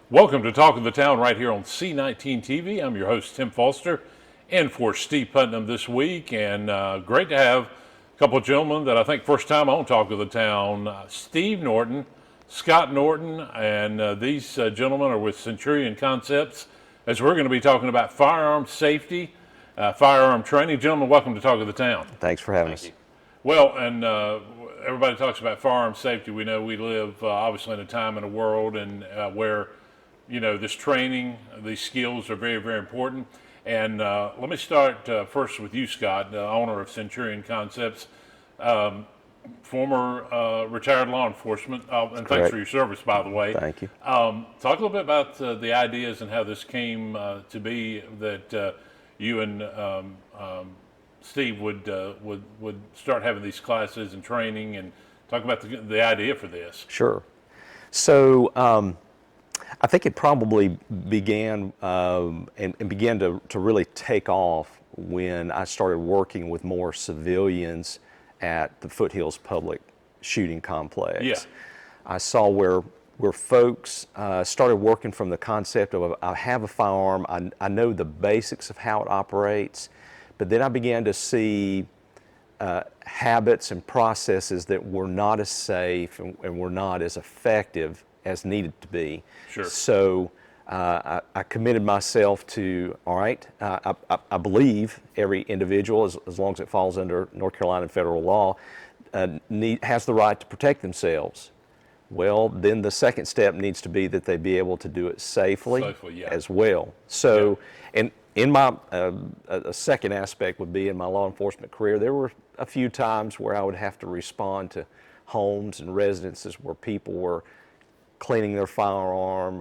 Welcome to Talk of the Town right here on C19 TV. I'm your host, Tim Foster, in for Steve Putnam this week. And great to have a couple of gentlemen that I think first time on Talk of the Town, Steve Norton, Scott Norton, and these gentlemen are with Centurion Concepts as we're going to be talking about firearm safety, firearm training. Gentlemen, welcome to Talk of the Town. Thanks for having us. Well, and everybody talks about firearm safety. We know we live obviously in a time in a world and where this training, these skills are very, very important. And let me start first with you, Scott, the owner of Centurion Concepts, former retired law enforcement, and thanks for your service, by the way. Thank you. Talk a little bit about the ideas and how this came to be that you and Steve would start having these classes and training, and talk about the idea for this. Sure. So I think it probably began and began to really take off when I started working with more civilians at the Foothills Public Shooting Complex. Yeah. I saw where folks started working from the concept of I have a firearm, I know the basics of how it operates, but then I began to see habits and processes that were not as safe and were not as effective as needed to be. Sure. So I committed myself to, all right, I believe every individual, as long as it falls under North Carolina federal law, has the right to protect themselves. Well, then the second step needs to be that they be able to do it safely yeah. as well. So, and in my, a second aspect would be in my law enforcement career, there were a few times where I would have to respond to homes and residences where people were cleaning their firearm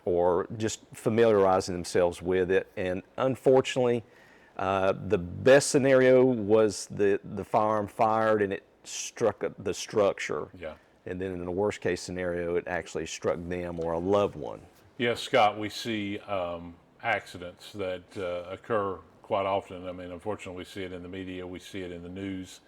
or just familiarizing themselves with it. And unfortunately, the best scenario was the firearm fired and it struck the structure. Yeah. And then in the worst case scenario, it actually struck them or a loved one. Yes, Scott, we see accidents that occur quite often. I mean, unfortunately, we see it in the media, we see it in the news,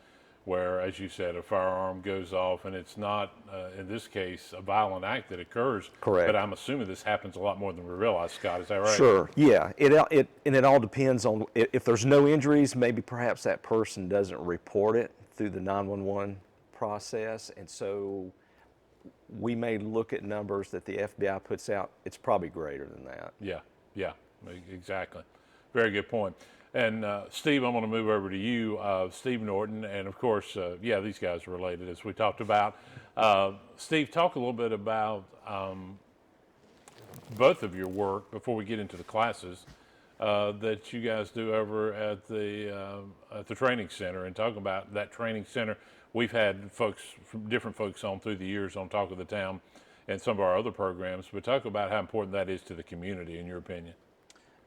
where, as you said, a firearm goes off, and it's not, in this case, a violent act that occurs. Correct. But I'm assuming this happens a lot more than we realize, Scott. Is that right? Sure. Yeah. It all depends on if there's no injuries, maybe perhaps that person doesn't report it through the 911 process, and so we may look at numbers that the FBI puts out. It's probably greater than that. Yeah, exactly. Very good point. And Steve, I'm going to move over to you, Steve Norton, and of course, these guys are related, as we talked about. Steve, talk a little bit about both of your work before we get into the classes that you guys do over at the training center, and talk about that training center. We've had different folks on through the years on Talk of the Town and some of our other programs, but talk about how important that is to the community, in your opinion.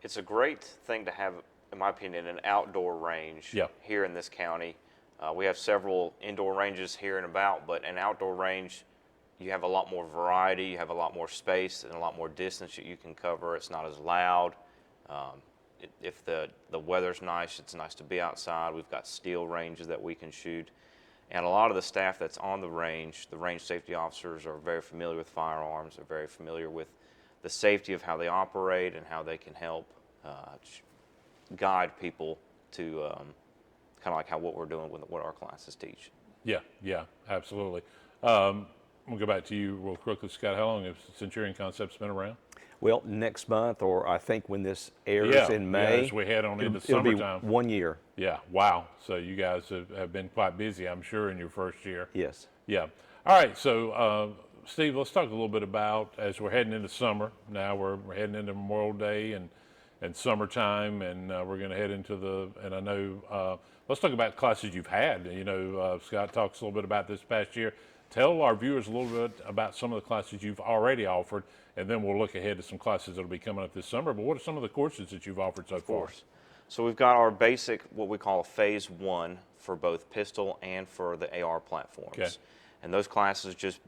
It's a great thing to have, in my opinion, an outdoor range here in this county. We have several indoor ranges here and about, but an outdoor range, you have a lot more variety, you have a lot more space and a lot more distance that you can cover. It's not as loud. If the weather's nice, it's nice to be outside. We've got steel ranges that we can shoot. And a lot of the staff that's on the range safety officers, are very familiar with firearms, are very familiar with the safety of how they operate and how they can help guide people to kind of like what we're doing with what our classes teach. Yeah, absolutely. We'll go back to you real quickly, Scott. How long has Centurion Concepts been around? Well, next month, or I think when this airs in May, as we head on into it'll summertime. be 1 year. Yeah, wow. So you guys have been quite busy, I'm sure, in your first year. Yes. Yeah. All right, so Steve, let's talk a little bit about, as we're heading into summer, now we're heading into Memorial Day and summertime, and we're going to head into and I know, let's talk about classes you've had. Scott talks a little bit about this past year. Tell our viewers a little bit about some of the classes you've already offered, and then we'll look ahead to some classes that will be coming up this summer. But what are some of the courses that you've offered so far? So we've got our basic, what we call a phase 1 for both pistol and for the AR platforms. Okay. And those classes just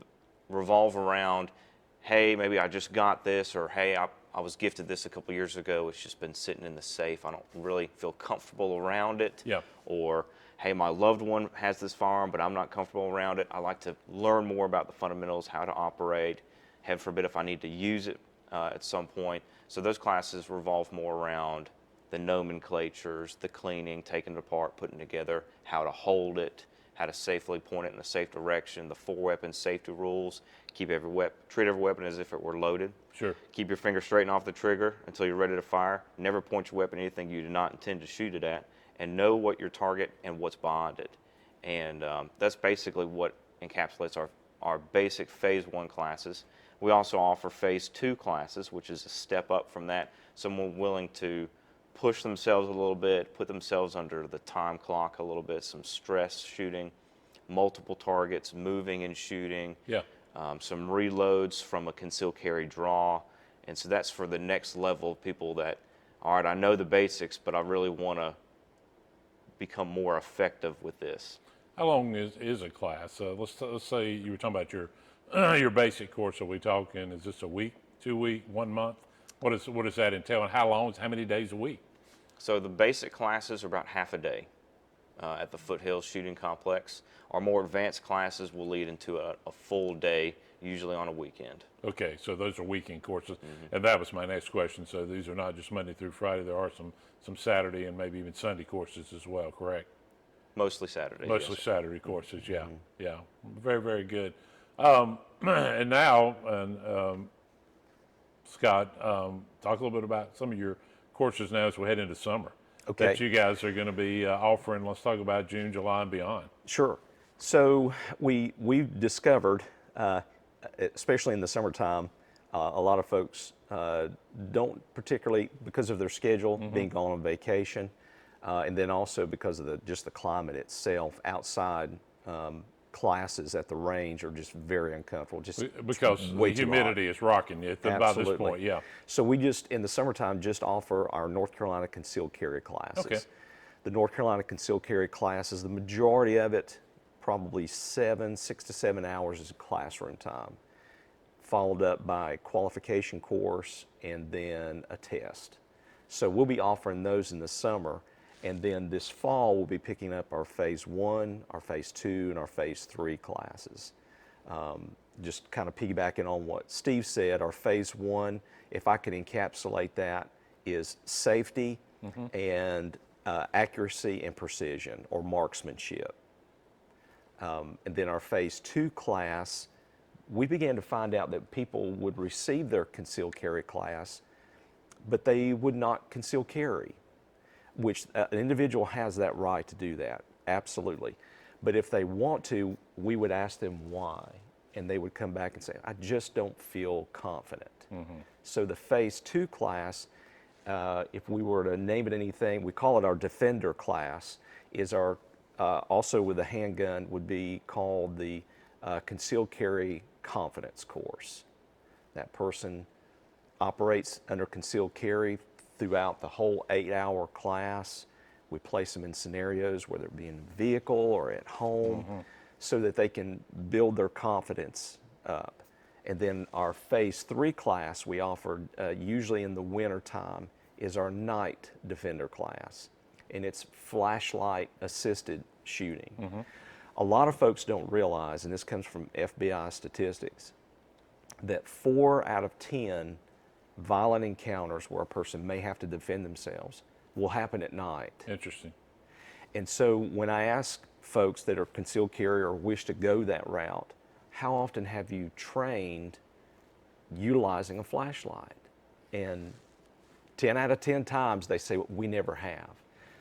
revolve around, hey, maybe I just got this, or hey, I was gifted this a couple years ago. It's just been sitting in the safe. I don't really feel comfortable around it. Yeah. Or, hey, my loved one has this firearm, but I'm not comfortable around it. I like to learn more about the fundamentals, how to operate. Heaven forbid if I need to use it at some point. So those classes revolve more around the nomenclatures, the cleaning, taking it apart, putting it together, how to hold it, how to safely point it in a safe direction, the 4-weapon safety rules, treat every weapon as if it were loaded. Sure. Keep your finger straight off the trigger until you're ready to fire. Never point your weapon at anything you do not intend to shoot it at, and know what your target and what's behind it. And that's basically what encapsulates our basic Phase 1 classes. We also offer Phase 2 classes, which is a step up from that. Someone willing to push themselves a little bit, put themselves under the time clock a little bit, some stress shooting, multiple targets, moving and shooting, some reloads from a concealed carry draw. And so that's for the next level of people that, all right, I know the basics, but I really want to become more effective with this. How long is a class? Let's say you were talking about your your basic course. Are we talking, is this a week, 2 week, 1 month? What does that entail, and how many days a week? So the basic classes are about half a day at the Foothills Shooting Complex. Our more advanced classes will lead into a full day, usually on a weekend. Okay, so those are weekend courses, and that was my next question. So these are not just Monday through Friday. There are some Saturday and maybe even Sunday courses as well, correct? Mostly Saturday. Mostly yes. Saturday courses, yeah. Very, very good. And now, Scott, talk a little bit about some of your courses now as we head into summer. Okay. That you guys are going to be offering. Let's talk about June, July, and beyond. Sure. So we've discovered, especially in the summertime, a lot of folks don't particularly, because of their schedule, being gone on vacation, and then also because of just the climate itself, outside classes at the range are just very uncomfortable. Just Because way the too hot. humidity is rocking you by this Absolutely. point, yeah. So we just, in the summertime, just offer our North Carolina concealed carry classes. Okay. The North Carolina concealed carry classes, the majority of it, probably 6 to 7 hours is classroom time, followed up by a qualification course and then a test. So we'll be offering those in the summer. And then this fall, we'll be picking up our Phase 1, our Phase 2, and our Phase 3 classes. Just kind of piggybacking on what Steve said, our Phase 1, if I could encapsulate that, is safety and accuracy and precision, or marksmanship. And then our Phase 2 class, we began to find out that people would receive their concealed carry class, but they would not conceal carry, which an individual has that right to do that, absolutely. But if they want to, we would ask them why, and they would come back and say, I just don't feel confident. So the Phase 2 class, if we were to name it anything, we call it our Defender class, is our, also with a handgun, would be called the Concealed Carry Confidence course. That person operates under concealed carry throughout the whole 8-hour class. We place them in scenarios, whether it be in a vehicle or at home, so that they can build their confidence up. And then our Phase 3 class we offered usually in the winter time is our Night Defender class. And it's flashlight assisted shooting. A lot of folks don't realize, and this comes from FBI statistics, that 4 out of 10 violent encounters where a person may have to defend themselves will happen at night. Interesting. And so when I ask folks that are concealed carry or wish to go that route, how often have you trained utilizing a flashlight? And 10 out of 10 times they say, we never have.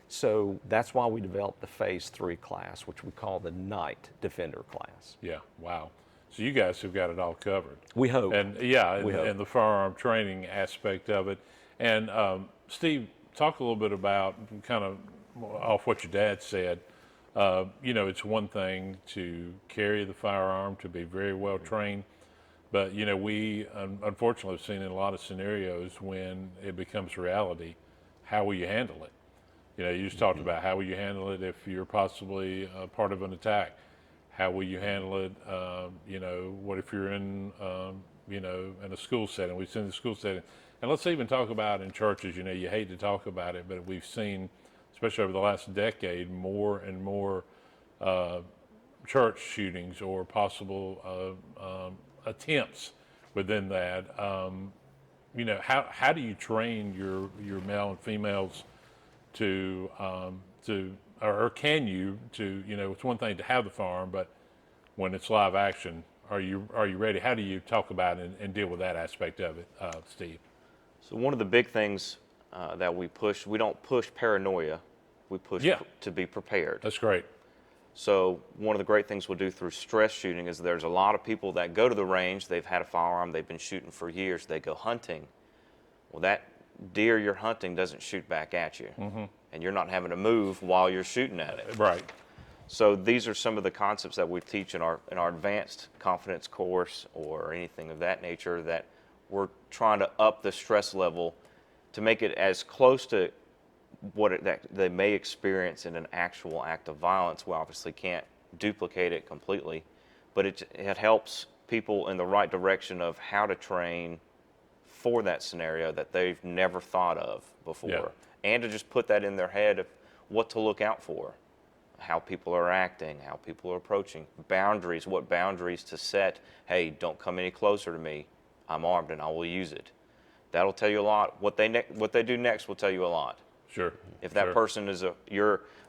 So that's why we developed the Phase 3 class, which we call the Night Defender class. Yeah, wow. So you guys have got it all covered. We hope. And yeah, We hope. and the firearm training aspect of it. And Steve, talk a little bit about, kind of off what your dad said, you know, it's one thing to carry the firearm, to be very well trained, but you know, we unfortunately have seen in a lot of scenarios when it becomes reality, how will you handle it? You know, you just talked about how will you handle it if you're possibly part of an attack? How will you handle it? You know, what if you're in, you know, in a school setting? We've seen the school setting. And let's even talk about in churches, you know, you hate to talk about it, but we've seen, especially over the last decade, more and more church shootings or possible attempts within that. how do you train your male and females to or can you to, it's one thing to have the firearm, but when it's live action, are you ready? How do you talk about it and deal with that aspect of it, Steve? So one of the big things that we push, we don't push paranoia, we push to be prepared. That's great. So one of the great things we'll do through stress shooting is there's a lot of people that go to the range, they've had a firearm, they've been shooting for years, they go hunting. Well, that deer you're hunting doesn't shoot back at you, and you're not having to move while you're shooting at it. Right. So these are some of the concepts that we teach in our advanced confidence course or anything of that nature, that we're trying to up the stress level to make it as close to that they may experience in an actual act of violence. We obviously can't duplicate it completely, but it helps people in the right direction of how to train for that scenario that they've never thought of before, and to just put that in their head of what to look out for, how people are acting, how people are approaching, boundaries, what boundaries to set. Hey, don't come any closer to me. I'm armed and I will use it. That'll tell you a lot. What they do next will tell you a lot. Sure. If that person is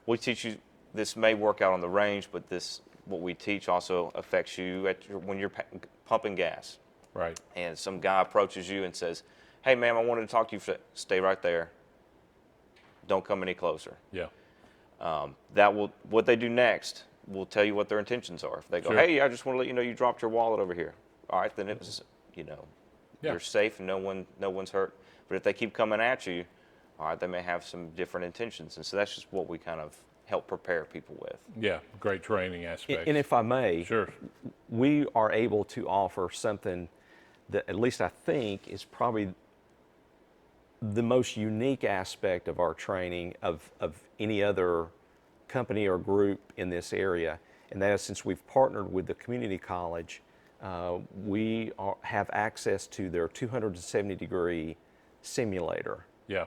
we teach you, this may work out on the range, but what we teach also affects you when you're pumping gas. Right. And some guy approaches you and says, "Hey, ma'am, I wanted to talk to you. Stay right there. Don't come any closer." Yeah. What they do next will tell you what their intentions are. If they go, "Hey, I just want to let you know you dropped your wallet over here." All right, then it was, you're safe and no one's hurt. But if they keep coming at you, all right, they may have some different intentions. And so that's just what we kind of help prepare people with. Yeah, great training aspect. And if I may, Sure. we are able to offer something that, at least I think, is probably the most unique aspect of our training of any other company or group in this area. And that is, since we've partnered with the community college, we have access to their 270-degree simulator. Yeah.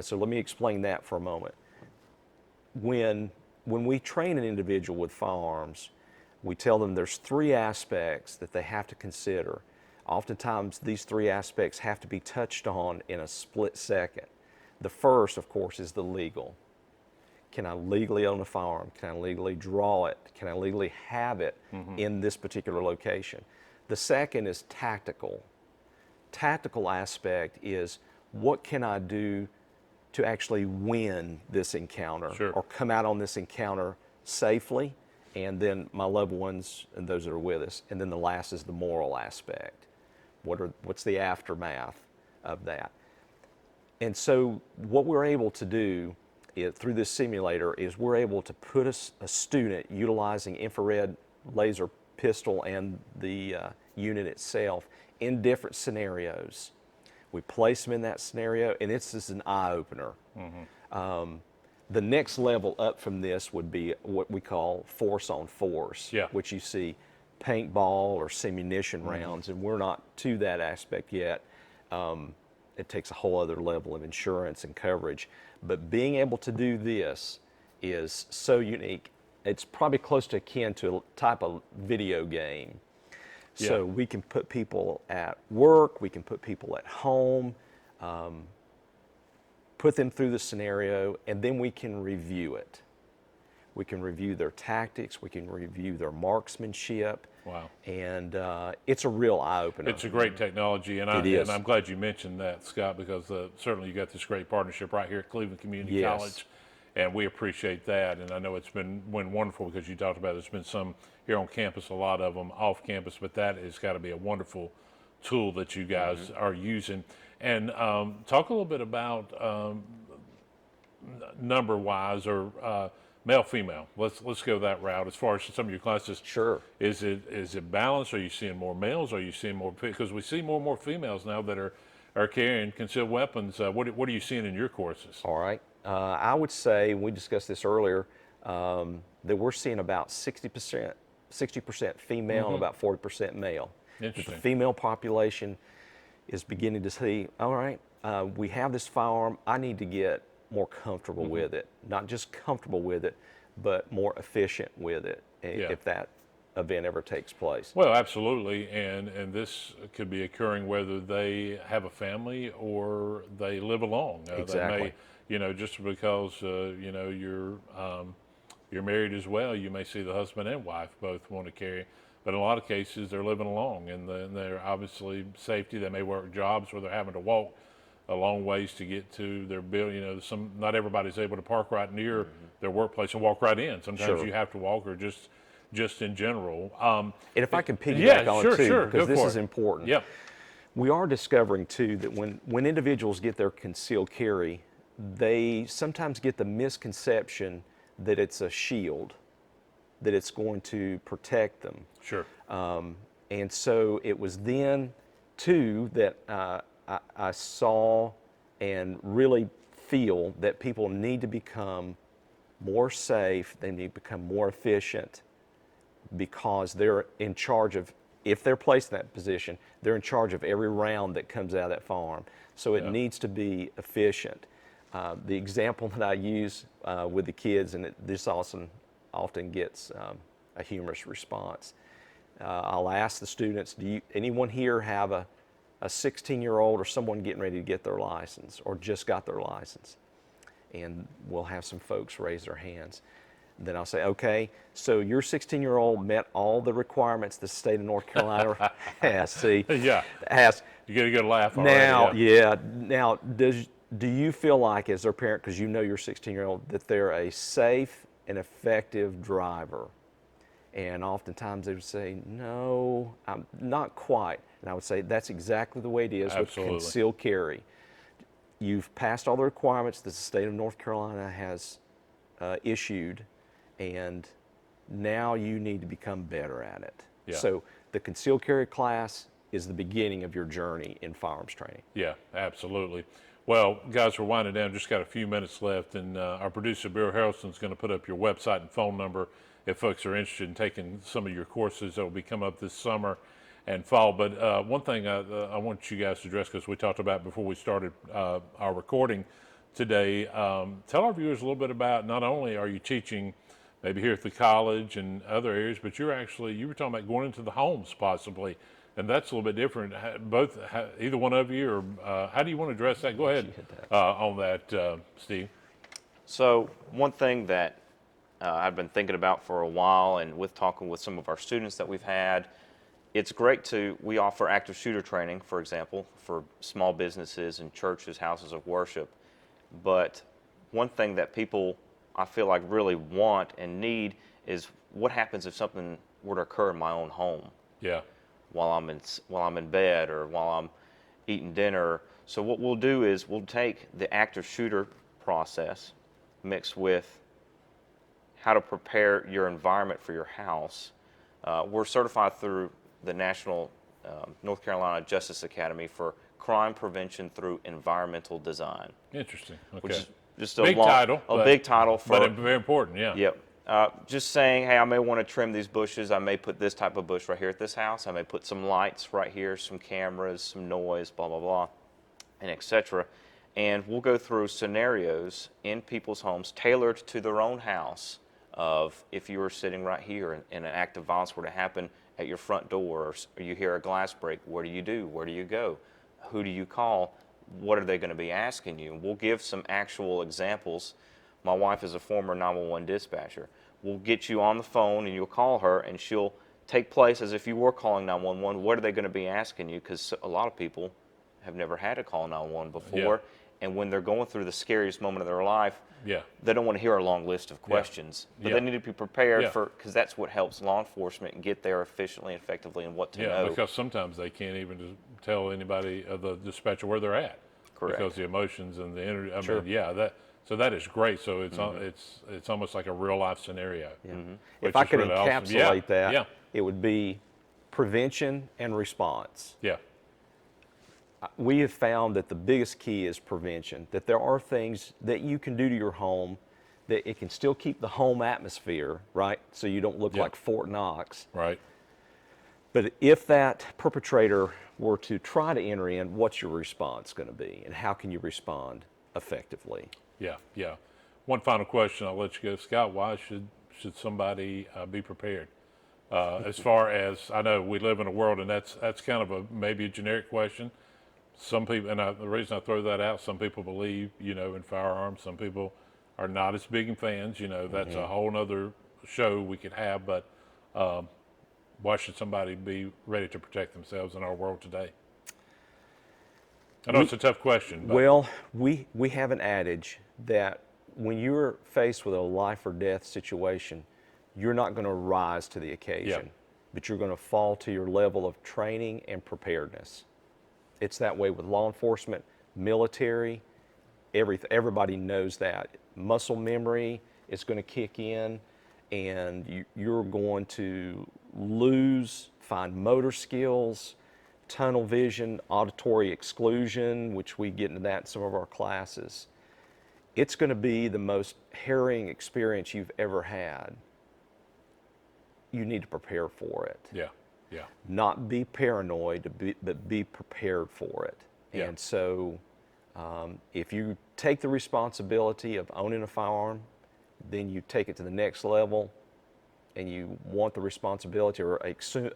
So let me explain that for a moment. When we train an individual with firearms, we tell them there's 3 aspects that they have to consider. Oftentimes, these 3 aspects have to be touched on in a split second. The first, of course, is the legal. Can I legally own a firearm? Can I legally draw it? Can I legally have it in this particular location? The second is tactical. Tactical aspect is, what can I do to actually win this encounter, or come out on this encounter safely, and then my loved ones and those that are with us. And then the last is the moral aspect. What's the aftermath of that? And so what we're able to do through this simulator is we're able to put a student utilizing infrared laser pistol and the unit itself in different scenarios. We place them in that scenario, and it's just an eye-opener. The next level up from this would be what we call force on force, which you see paintball or simunition rounds, and we're not to that aspect yet. It takes a whole other level of insurance and coverage. But being able to do this is so unique. It's probably close to akin to a type of video game. So we can put people at work, we can put people at home, put them through the scenario, and then we can review it. We can review their tactics, we can review their marksmanship. Wow. And it's a real eye-opener. It's a great technology, and I'm glad you mentioned that, Scott, because certainly you got this great partnership right here at Cleveland Community College, and we appreciate that. And I know it's been wonderful, because you talked about there's been some here on campus, a lot of them off campus, but that has got to be a wonderful tool that you guys are using. And talk a little bit about number-wise, or male, female. Let's go that route. As far as some of your classes, sure. Is it balanced? Are you seeing more males? Are you seeing more? Because we see more and more females now that are carrying concealed weapons. What are you seeing in your courses? All right. I would say, we discussed this earlier, that we're seeing about 60% female and about 40% male. Interesting. The female population is beginning to see, all right, we have this firearm, I need to get more comfortable with it. Not just comfortable with it, but more efficient with it, if that event ever takes place. Well, absolutely, and this could be occurring whether they have a family or they live alone. They Exactly. may, just because you're married as well, you may see the husband and wife both want to carry. But in a lot of cases, they're living alone, and they're obviously safety. They may work jobs where they're having to walk a long ways to get to their building. Not everybody's able to park right near their workplace and walk right in. Sometimes Sure. you have to walk, or just in general. And if I can piggyback on it too, sure, because go this for is it. important. Yep. We are discovering too that when individuals get their concealed carry, they sometimes get the misconception that it's a shield, that it's going to protect them. Sure. And so it was then too that I saw and really feel that people need to become more safe, they need to become more efficient, because they're in charge of, if they're placed in that position, they're in charge of every round that comes out of that firearm. So it Yeah. needs to be efficient. The example that I use with the kids, and this often gets a humorous response. I'll ask the students, anyone here have a 16-year-old or someone getting ready to get their license or just got their license? And we'll have some folks raise their hands. Then I'll say, okay, so your 16-year-old met all the requirements the state of North Carolina has. See, Yeah. has. You get a good laugh already. Now, Yeah. Now, do you feel like, as their parent, because you know your 16-year-old, that they're a safe and effective driver? And oftentimes they would say, no, I'm not quite. And I would say, that's exactly the way it is Absolutely. with concealed carry. You've passed all the requirements that the state of North Carolina has issued, and now you need to become better at it. Yeah. So the concealed carry class is the beginning of your journey in firearms training. Yeah, absolutely. Well, guys, we're winding down. Just got a few minutes left, and our producer, Bill Harrelson, is going to put up your website and phone number if folks are interested in taking some of your courses that will be coming up this summer and fall. But one thing I want you guys to address, because we talked about before we started our recording today, tell our viewers a little bit about, not only are you teaching maybe here at the college and other areas, but you were talking about going into the homes possibly, and that's a little bit different. Either one of you, or how do you want to address that? Go ahead on that, Steve. So one thing that I've been thinking about for a while, and with talking with some of our students that we've had, it's great we offer active shooter training, for example, for small businesses and churches, houses of worship. But one thing that people, I feel like, really want and need is what happens if something were to occur in my own home. Yeah. While I'm in bed or while I'm eating dinner. So what we'll do is we'll take the active shooter process mixed with how to prepare your environment for your house. We're certified through the National North Carolina Justice Academy for crime prevention through environmental design. Interesting. Okay. Which is just a big title, big title for. But very important. Yeah. Yep. Just saying, hey, I may want to trim these bushes. I may put this type of bush right here at this house. I may put some lights right here, some cameras, some noise, blah, blah, blah, and etc. And we'll go through scenarios in people's homes tailored to their own house of if you were sitting right here and an act of violence were to happen at your front door, or you hear a glass break, what do you do? Where do you go? Who do you call? What are they going to be asking you? We'll give some actual examples. My wife is a former 911 dispatcher. We'll get you on the phone and you'll call her, and she'll take place as if you were calling 911. What are they going to be asking you? Because a lot of people have never had to call 911 before. Yeah. And when they're going through the scariest moment of their life, Yeah. they don't want to hear a long list of questions. But Yeah. they need to be prepared Yeah. because that's what helps law enforcement get there efficiently and effectively and what to Yeah, know. because sometimes they can't even just tell anybody, the dispatcher, where they're at. Correct. Because the emotions and the energy. I Sure. mean, yeah, so that is great. So it's almost like a real life scenario. If I could really awesome. encapsulate that, Yeah. it would be prevention and response. Yeah. We have found that the biggest key is prevention, that there are things that you can do to your home that it can still keep the home atmosphere, right? So you don't look Yeah. like Fort Knox. Right. But if that perpetrator were to try to enter in, what's your response going to be? And how can you respond effectively? Yeah. Yeah. One final question. I'll let you go, Scott. Why should somebody be prepared As far as I know, we live in a world, and that's kind of maybe a generic question. Some people, and the reason I throw that out, some people believe, in firearms. Some people are not as big in fans. That's a whole nother show we could have. But why should somebody be ready to protect themselves in our world today? I know it's a tough question. But. Well, we have an adage that when you're faced with a life or death situation, you're not going to rise to the occasion, but you're going to fall to your level of training and preparedness. It's that way with law enforcement, military, everybody knows that. Muscle memory is going to kick in, and you're going to lose fine motor skills, tunnel vision, auditory exclusion, which we get into that in some of our classes. It's going to be the most harrowing experience you've ever had. You need to prepare for it. Yeah. Not be paranoid, but be prepared for it. Yeah. And so if you take the responsibility of owning a firearm, then you take it to the next level, and you want the responsibility or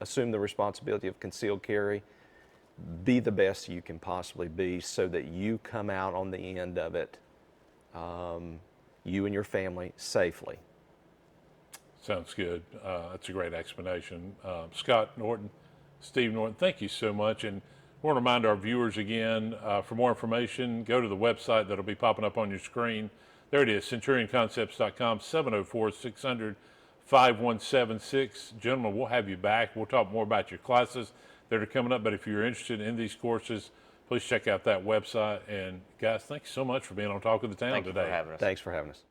assume the responsibility of concealed carry, be the best you can possibly be so that you come out on the end of it, you and your family, safely. Sounds good. That's a great explanation. Scott Norton, Steve Norton, thank you so much. And I want to remind our viewers again, for more information, go to the website that'll be popping up on your screen. There it is, centurionconcepts.com, 704-600-5176. Gentlemen, we'll have you back. We'll talk more about your classes that are coming up. But if you're interested in these courses, please check out that website. And guys, thanks so much for being on Talk of the Town today. Thank you for having us. Thanks for having us.